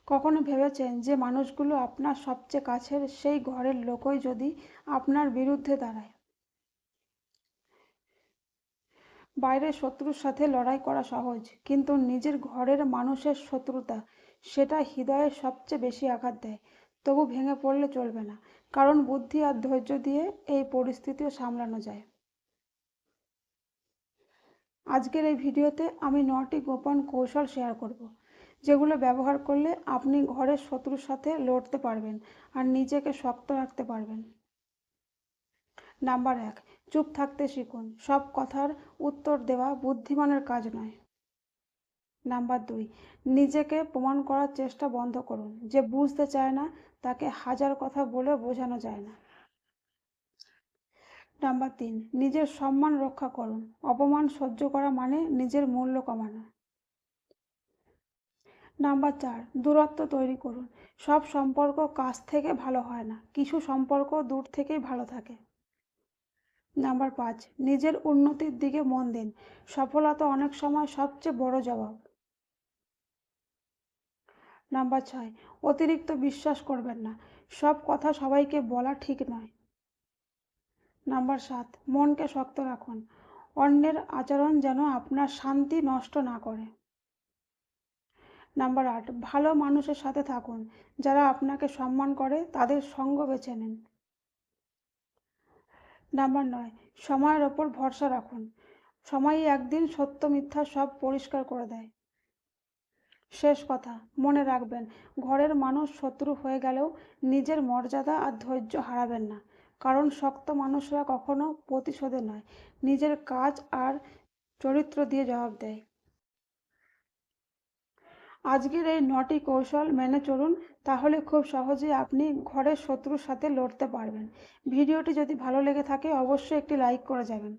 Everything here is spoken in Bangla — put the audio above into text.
কখনো ভেবেছেন যে মানুষগুলো আপনার সবচেয়ে কাছের সেই ঘরের লোকই যদি আপনার বিরুদ্ধে দাঁড়ায়? বাইরের শত্রুর সাথে লড়াই করা সহজ, কিন্তু নিজের ঘরের মানুষের শত্রুতা, সেটা হৃদয়ে সবচেয়ে বেশি আঘাত দেয়। তবু ভেঙে পড়লে চলবে না, কারণ বুদ্ধি আর ধৈর্য দিয়ে এই পরিস্থিতিও সামলানো যায়। আজকের এই ভিডিওতে আমি 9টি গোপন কৌশল শেয়ার করব, যেগুলো ব্যবহার করলে আপনি ঘরের শত্রুর সাথে লড়তে পারবেন আর নিজেকে শক্ত রাখতে পারবেন। নাম্বার 1, চুপ থাকতে শিখুন। সব কথার উত্তর দেওয়া বুদ্ধিমানের কাজ নয়। নাম্বার 2, নিজেকে প্রমাণ করার চেষ্টা বন্ধ করুন। যে বুঝতে চায় না তাকে হাজার কথা বলে বোঝানো যায় না। নাম্বার 3, নিজের সম্মান রক্ষা করুন। অপমান সহ্য করা মানে নিজের মূল্য কমানো। নাম্বার 4, দূরত্ব তৈরি করুন। সব সম্পর্ক কাছ থেকে ভালো হয় না, কিছু সম্পর্ক দূর থেকেই ভালো থাকে। নাম্বার 5, নিজের উন্নতির দিকে মন দিন। সফলতা অনেক সময় সবচেয়ে বড় জবাব। নাম্বার 6, অতিরিক্ত বিশ্বাস করবেন না। সব কথা সবাইকে বলা ঠিক নয়। নাম্বার 7, মনকে শক্ত রাখুন। অন্যের আচরণ যেন আপনার শান্তি নষ্ট না করে। নাম্বার 8, ভালো মানুষের সাথে থাকুন। যারা আপনাকে সম্মান করে তাদের সঙ্গ বেছে নিন। নাম্বার 9, সময়ের ওপর ভরসা রাখুন। সময়ই একদিন সত্য মিথ্যা সব পরিষ্কার করে দেয়। শেষ কথা, মনে রাখবেন, ঘরের মানুষ শত্রু হয়ে গেলেও নিজের মর্যাদা আর ধৈর্য হারাবেন না। কারণ শক্ত মানুষরা কখনো প্রতিশোধে নয়, নিজের কাজ আর চরিত্র দিয়ে জবাব দেয়। আজকের এই 9টি কৌশল মেনে চলুন, তাহলে খুব সহজেই আপনি ঘরের শত্রুর সাথে লড়তে পারবেন। ভিডিওটি যদি ভালো লেগে থাকে অবশ্যই একটি লাইক করে যাবেন।